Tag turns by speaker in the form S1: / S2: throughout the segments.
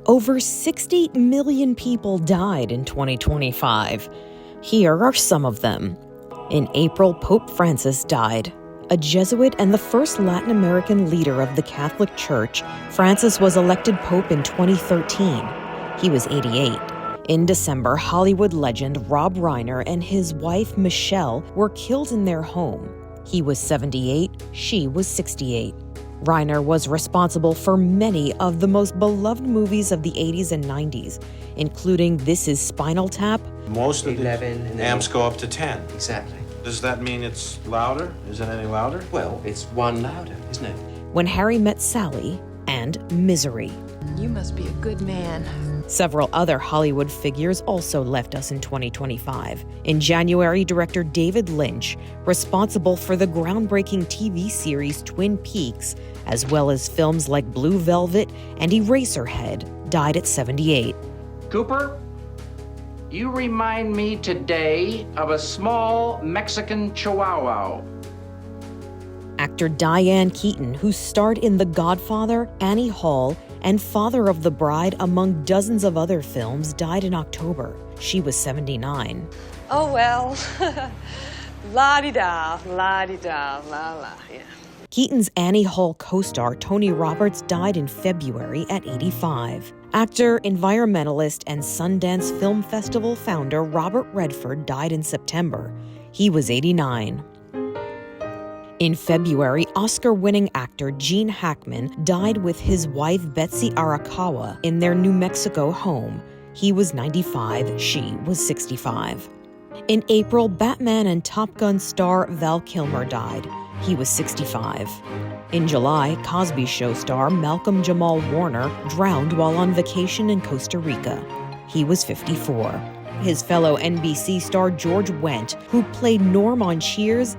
S1: Over 60 million people died in 2025. Here are some of them. In April, Pope Francis died. A Jesuit and the first Latin American leader of the Catholic Church, Francis was elected Pope in 2013. He was 88. In December, Hollywood legend Rob Reiner and his wife Michele were killed in their home. He was 78, she was 68. Reiner was responsible for many of the most beloved movies of the 80s and 90s, including This Is Spinal Tap.
S2: Most of the
S3: 11
S2: amps go up to 10.
S3: Exactly.
S2: Does that mean it's louder? Is it any louder?
S3: Well, it's one louder, isn't it?
S1: When Harry Met Sally, and Misery.
S4: You must be a good man.
S1: Several other Hollywood figures also left us in 2025. In January, director David Lynch, responsible for the groundbreaking TV series Twin Peaks, as well as films like Blue Velvet and Eraserhead, died at 78.
S5: Cooper, you remind me today of a small Mexican chihuahua.
S1: Actor Diane Keaton, who starred in The Godfather, Annie Hall, and Father of the Bride, among dozens of other films, died in October. She was 79.
S4: Oh, well. La-di-da, la-di-da, la-la, yeah.
S1: Keaton's Annie Hall co-star Tony Roberts died in February at 85. Actor, environmentalist, and Sundance Film Festival founder Robert Redford died in September. He was 89. In February, Oscar-winning actor Gene Hackman died with his wife Betsy Arakawa in their New Mexico home. He was 95, she was 65. In April, Batman and Top Gun star Val Kilmer died. He was 65. In July, Cosby Show star Malcolm Jamal Warner drowned while on vacation in Costa Rica. He was 54. His fellow NBC star George Wendt, who played Norm on Cheers,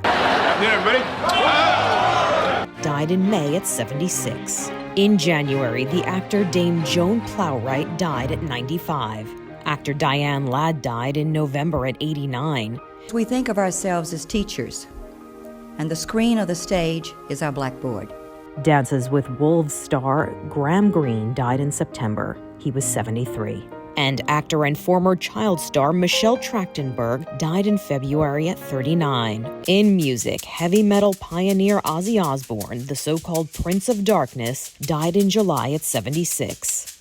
S1: died in May at 76. In January, the actor Dame Joan Plowright died at 95. Actor Diane Ladd died in November at 89.
S6: We think of ourselves as teachers, and the screen or the stage is our blackboard.
S1: Dances with Wolves star Graham Greene died in September. He was 73. And actor and former child star Michele Trachtenberg died in February at 39. In music, heavy metal pioneer Ozzy Osbourne, the so-called Prince of Darkness, died in July at 76.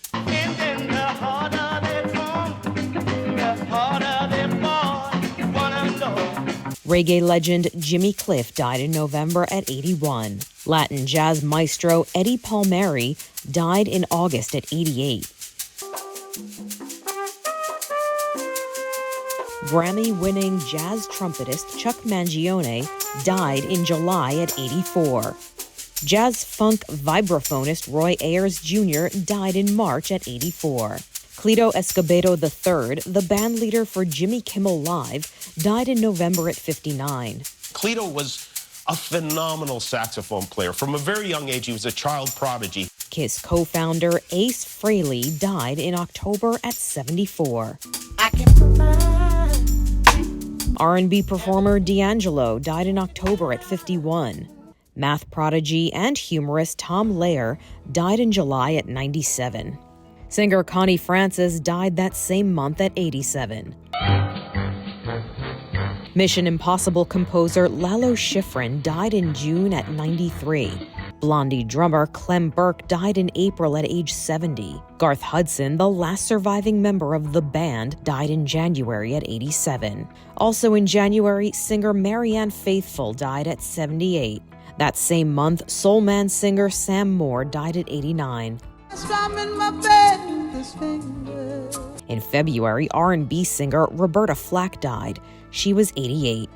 S1: Reggae legend Jimmy Cliff died in November at 81. Latin jazz maestro Eddie Palmieri died in August at 88. Grammy-winning jazz trumpetist Chuck Mangione died in July at 84. Jazz-funk vibraphonist Roy Ayers Jr. died in March at 84. Cleto Escobedo III, the band leader for Jimmy Kimmel Live, died in November at 59.
S7: Cleto was a phenomenal saxophone player. From a very young age, he was a child prodigy.
S1: Kiss co-founder Ace Frehley died in October at 74. R&B performer D'Angelo died in October at 51. Math prodigy and humorist Tom Lehrer died in July at 97. Singer Connie Francis died that same month at 87. Mission Impossible composer Lalo Schifrin died in June at 93. Blondie drummer Clem Burke died in April at age 70. Garth Hudson, the last surviving member of the band, died in January at 87. Also in January, singer Marianne Faithfull died at 78. That same month, soul man singer Sam Moore died at 89. In February, R&B singer Roberta Flack died. She was 88.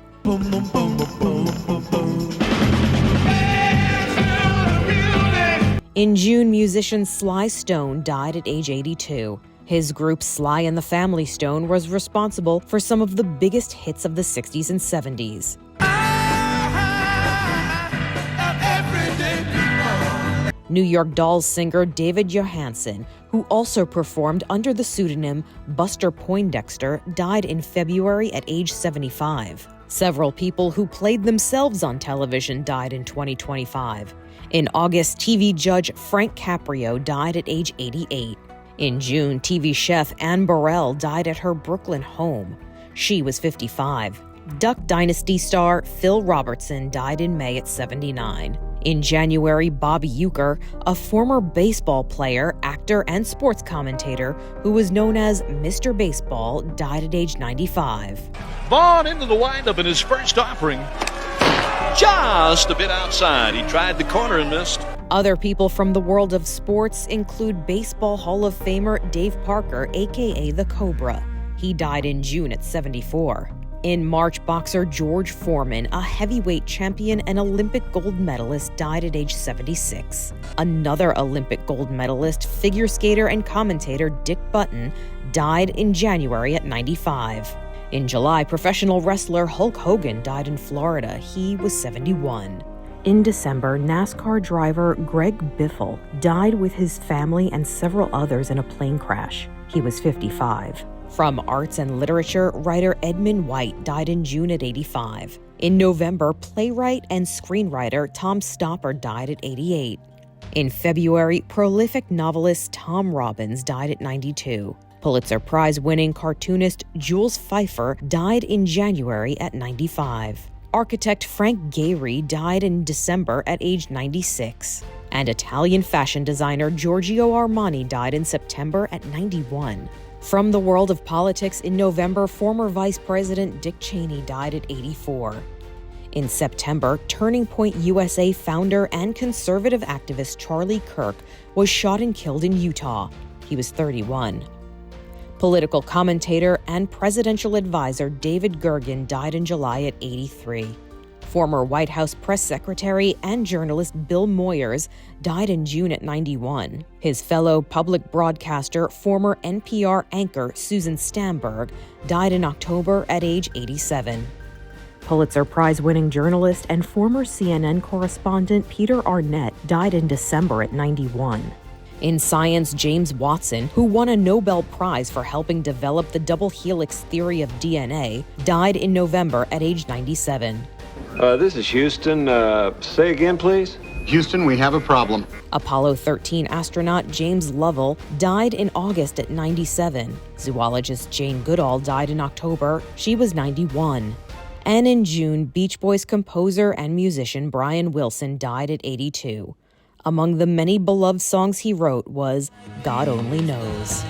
S1: In June, musician Sly Stone died at age 82. His group Sly and the Family Stone was responsible for some of the biggest hits of the 60s and 70s. New York Dolls singer David Johansen, who also performed under the pseudonym Buster Poindexter, died in February at age 75. Several people who played themselves on television died in 2025. In August, TV judge Frank Caprio died at age 88. In June, TV chef Anne Burrell died at her Brooklyn home. She was 55. Duck Dynasty star Phil Robertson died in May at 79. In January, Bobby Uecker, a former baseball player, actor, and sports commentator who was known as Mr. Baseball, died at age 95.
S8: Vaughn into the windup in his first offering. Just a bit outside. He tried the corner and missed.
S1: Other people from the world of sports include Baseball Hall of Famer Dave Parker, a.k.a. the Cobra. He died in June at 74. In March, boxer George Foreman, a heavyweight champion and Olympic gold medalist, died at age 76. Another Olympic gold medalist, figure skater, and commentator Dick Button died in January at 95. In July, professional wrestler Hulk Hogan died in Florida. He was 71. In December, NASCAR driver Greg Biffle died with his family and several others in a plane crash. He was 55. From arts and literature, writer Edmund White died in June at 85. In November, playwright and screenwriter Tom Stoppard died at 88. In February, prolific novelist Tom Robbins died at 92. Pulitzer Prize-winning cartoonist Jules Feiffer died in January at 95. Architect Frank Gehry died in December at age 96. And Italian fashion designer Giorgio Armani died in September at 91. From the world of politics, in November, former Vice President Dick Cheney died at 84. In September, Turning Point USA founder and conservative activist Charlie Kirk was shot and killed in Utah. He was 31. Political commentator and presidential advisor David Gergen died in July at 83. Former White House press secretary and journalist Bill Moyers died in June at 91. His fellow public broadcaster, former NPR anchor Susan Stamberg, died in October at age 87. Pulitzer Prize-winning journalist and former CNN correspondent Peter Arnett died in December at 91. In science, James Watson, who won a Nobel Prize for helping develop the double helix theory of DNA, died in November at age 97.
S9: This is Houston. Say again, please.
S10: Houston, we have a problem.
S1: Apollo 13 astronaut James Lovell died in August at 97. Zoologist Jane Goodall died in October. She was 91. And in June, Beach Boys composer and musician Brian Wilson died at 82. Among the many beloved songs he wrote was God Only Knows.